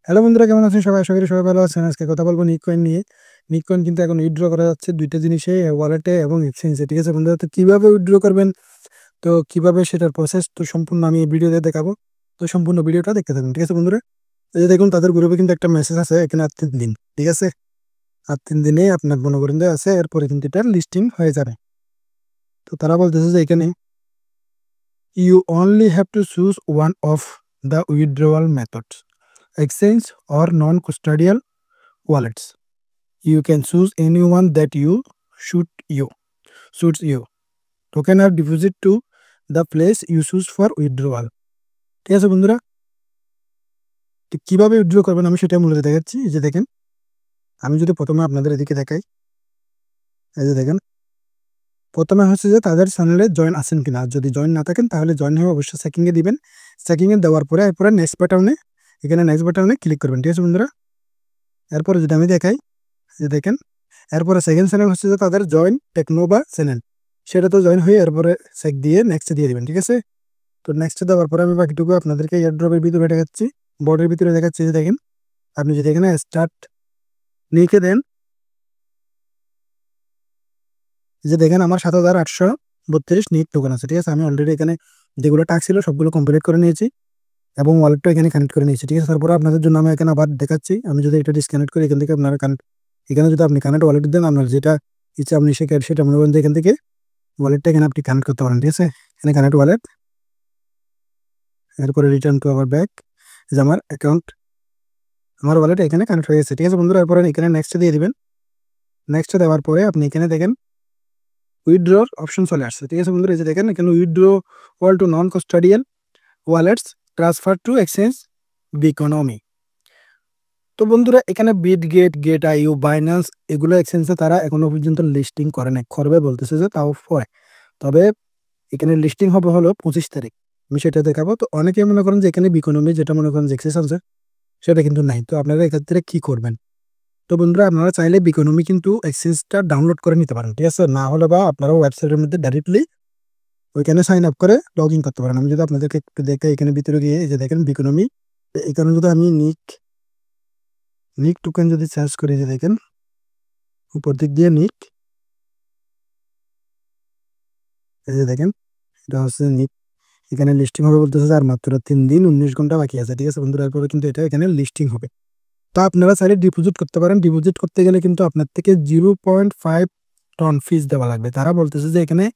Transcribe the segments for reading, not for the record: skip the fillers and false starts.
Hello বন্ধুরা, কেমন আছেন সবাই? আশা করি সবাই ভালো আছেন। আজকে কথা বলবো নিককয়েন নিয়ে। নিককয়েন কিন্তু এখন উইথড্র করা যাচ্ছে দুইটা জিনিসে, ওয়ালেটে এবং এক্সচেঞ্জে। ঠিক আছে বন্ধুরা, তো কিভাবে উইথড্র করবেন, তো কিভাবে সেটার প্রসেস তো সম্পূর্ণ আমি এই ভিডিওতে দেখাবো। তো সম্পূর্ণ ভিডিওটা দেখতে থাকুন। ঠিক আছে বন্ধুরা, এই যে দেখুন তাদের গ্রুপে কিন্তু একটা মেসেজ আছে এখানে 8 দিন। ঠিক আছে, 8 দিনে আপনার মনে করেন যে আছে, এরপরে কিন্তু এটা লিস্টিং হয়ে যাবে। তো তারা বলতেছে যে এখানে you only have to choose one of the withdrawal methods, exchange or non custodial wallets. You can choose anyone that suit you suits you. Token are deposit to the place you choose for withdrawal. ঠিক আছে বন্ধুরা, তো কিভাবে withdraw করবেন আমি সেটা মূলত দেখাচ্ছি। এই যে দেখেন, আমি যদি প্রথমে আপনাদের এদিকে দেখাই, এই যে দেখেন, প্রথমে হচ্ছে যে তাদের চ্যানেলে জয়েন আছেন কিনা। যদি জয়েন না থাকেন তাহলে জয়েন হয়ে অবশ্যই চেকিংয়ে দিবেন। চেকিংয়ে দেওয়ার পরে এরপরে নেক্সট বাটনে, এখানে নেক্সট বাটনে ক্লিক করবেন। ঠিক আছে বন্ধুরা, এরপরে যদি আমি দেখাই, যে দেখেন, এরপরে সেকেন্ড চ্যানেল হচ্ছে যে তাদের জয়েন টেকনোভা চ্যানেল, সেটা তো জয়েন হয়ে এরপরে চেক দিয়ে নেক্সটে দিয়ে দিবেন। ঠিক আছে, তো নেক্সটে দেওয়ার পরে আমি বাকিটুকু আপনাদেরকে এয়ারড্রপের ভিতরে দেখাচ্ছি, বোর্ডের ভিতরে দেখাচ্ছি। যে দেখেন, আপনি যদি এখানে স্টার্ট লিখে দেন, যে দেখেন আমার 7,832 নিক টোকেন আছে। ঠিক আছে, আমি অলরেডি এখানে যেগুলো টাস্ক ছিল সবগুলো কমপ্লিট করে নিয়েছি এবং ওয়ালেটটা এখানে কানেক্ট করে নিয়েছি। ঠিক আছে, তারপরে আপনাদের জন্য আমি এখানে আবার দেখাচ্ছি। আমি যদি এটা ডিসকানেক্ট করি, এখান থেকে আপনারা কানেক্ট, এখানে যদি আপনি কানেক্ট ওয়ালেট দেন, আপনার যেটা ইচ্ছা আপনি সেটা মনে করেন যে এখান থেকে ওয়ালেটটা এখানে আপনি কানেক্ট করতে পারেন। ঠিক আছে, এখানে কানেক্ট ওয়ালেট, এরপরে রিটার্ন টু আবার ব্যাক, যে আমার অ্যাকাউন্ট, আমার ওয়ালেট এখানে কানেক্ট হয়ে গেছে। ঠিক আছে বন্ধুরা, এরপরে এখানে নেক্সটে দিয়ে দিবেন। নেক্সটে দেওয়ার পরে আপনি এখানে দেখেন উইথড্রর অপশন চলে আসছে। ঠিক আছে বন্ধুরা, এই যে দেখেন এখানে withdrawal to non custodial wallets, transfer to exchange Biconomy. তো বন্ধুরা, এখানে বিটগেট, গেট আইও, বাইন্যান্স, এগুলো এক্সচেঞ্জে তারা এখনো পর্যন্ত লিস্টিং করে নাই, করবে বলতেছে যে তাও পরে। তবে এখানে লিস্টিং হবে হলো 25 তারিখ, আমি সেটা দেখাবো। তো অনেকে মনে করেন যে এখানে বিকোনমি যেটা মনে করেন যে এক্সেস আছে সেটা কিন্তু নাই। তো আপনারা এক্ষেত্রে কি করবেন? তো বন্ধুরা, আপনারা চাইলে বিকোনমি কিন্তু এক্সচেঞ্জটা ডাউনলোড করে নিতে পারেন। ঠিক আছে, না হলে বা আপনারা ওয়েবসাইটের মধ্যে ডাইরেক্টলি ওইখানে সাইন আপ করে লগ ইন করতে পারেন। আমি যদি আপনাদেরকে একটু দেখে এখানে ভিতরে গিয়ে, এই যে দেখেন বিকোনমি, এখানে যদি আমি নিক টোকেন যদি সার্চ করি, যে দেখেন উপর দিক দিয়ে নিক, এই যে দেখেন এটা হচ্ছে নিক, এখানে লিস্টিং হবে বলতেছে আর মাত্র 3 দিন 19 ঘন্টা বাকি আছে। ঠিক আছে বন্ধুরা, এরপরে কিন্তু এটা এখানে লিস্টিং হবে। তো আপনারা চাইলে ডিপোজিট করতে পারেন। ডিপোজিট করতে গেলে কিন্তু আপনার থেকে 0.5 টন ফিস দেওয়া লাগবে। তারা বলতেছে যে এখানে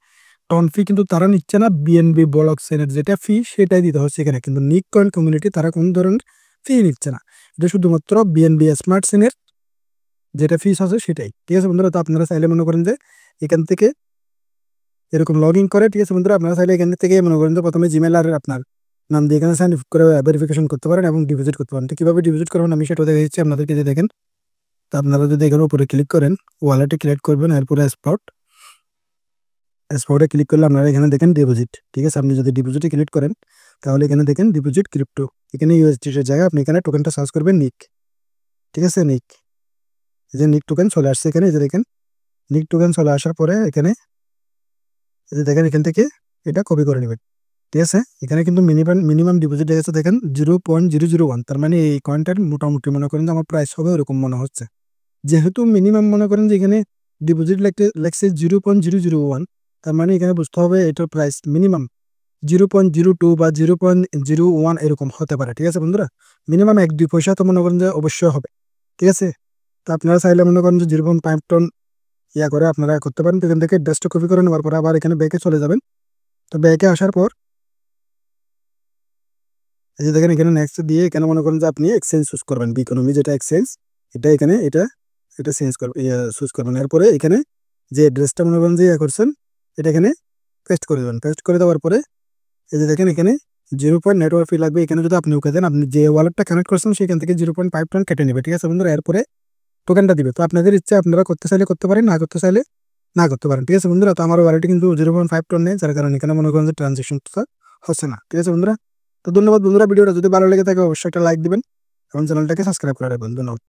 টন ফি কিন্তু তারা নিচ্ছে না, বিএনবি ব্লক চেনের যেটা ফি সেটাই দিতে হচ্ছে এখানে। কিন্তু নিক কয়েন কমিউনিটি তারা কোন ধরনের ফি নিচ্ছে না, এটা শুধুমাত্র বিএনবি স্মার্ট চেনের যেটা ফিস আছে সেটাই। ঠিক আছে বন্ধুরা, তো আপনারা চাইলে মনে করেন যে এখান থেকে এরকম লগ ইন করে। ঠিক আছে বন্ধুরা, আপনারা চাইলে এখান থেকে মনে করেন যে প্রথমে জিমেল আর আপনার নাম দিয়ে এখানে সাইন আপ করে ভেরিফিকেশন করতে পারেন এবং ডিপোজিট করতে পারেন। তো কীভাবে ডিপোজিট করবেন আমি সেটা দেখে দিচ্ছি আপনাদেরকে। যে দেখেন, তো আপনারা যদি এখানে উপরে ক্লিক করেন, ওয়ালেটে ক্লিক করবেন, এরপরে স্পটে ক্লিক করলে আপনারা এখানে দেখেন ডিপোজিট। ঠিক আছে, আপনি যদি ডিপোজিটে ক্লিক করেন তাহলে এখানে দেখেন ডিপোজিট ক্রিপ্টো, এখানে ইউএসডিটির জায়গায় আপনি এখানে টোকেনটা সার্চ করবেন নিক। ঠিক আছে, নিক, এই যে নিক টোকেন চলে আসছে এখানে। এই যে দেখেন নিক টোকেন চলে আসার পরে এখানে এই যে দেখেন এখান থেকে এটা কপি করে নেবেন। ঠিক আছে, এখানে কিন্তু মিনিমাম ডিপোজিট গেছে দেখেন 0.001। তার মানে এই কয়েনটার মোটামুটি মনে করেন যে আমার প্রাইস হবে ওরকম মনে হচ্ছে। যেহেতু মিনিমাম মনে করেন যে এখানে ডিপোজিট লেখছে 0.001, তার মানে এখানে বুঝতে হবে এটার প্রাইস মিনিমাম 0.02 বা 0.01 এরকম হতে পারে। ঠিক আছে বন্ধুরা, মিনিমাম 1-2 পয়সা তো মনে করেন যে অবশ্যই হবে। ঠিক আছে, তো আপনারা চাইলে মনে করেন যে 0.5 টন ইয়া করে আপনারা করতে পারেন। তো এখান থেকে ডেস্কটপ কপি করে নেওয়ার পর আবার এখানে ব্যাকে চলে যাবেন। তো ব্যাকে আসার পর এই যে দেখেন এখানে নেক্সট দিয়ে এখানে মনে করেন যে আপনি এক্সচেঞ্জ চুজ করবেন, বিকোনমি যেটা এক্সচেঞ্জ, এটা এখানে এটা চেঞ্জ করবেন, চুজ করবেন। এরপরে এখানে যে অ্যাড্রেসটা মনে করেন যে ইয়া করছেন এটা এখানে পেস্ট করে দেবেন। পেস্ট করে দেওয়ার পরে এই যে দেখেন এখানে 0 নেটওয়ার্ক ফি লাগবে। এখানে যদি আপনি ওকে দেন, আপনি যে ওয়ালেটটা কানেক্ট করছেন সেখান থেকে 0.5 টন কেটে নেবে। ঠিক আছে বন্ধুরা, এরপরে টোকেনটা দিবে। তো আপনাদের ইচ্ছা, আপনারা করতে চাইলে করতে পারেন, না করতে চাইলে না করতে পারেন। ঠিক আছে বন্ধুরা, তো আমার ওয়ালেটে কিন্তু 0.5 টন নেই, যার কারণে এখানে মনে করেন যে ট্রানজেকশনটা হচ্ছে না। ঠিক আছে বন্ধুরা, তো ধন্যবাদ বন্ধুরা, ভিডিওটা যদি ভালো লেগে থাকে অবশ্যই একটা লাইক দিবেন এবং চ্যানেলটাকে সাবস্ক্রাইব করে রাখবেন। ধন্যবাদ।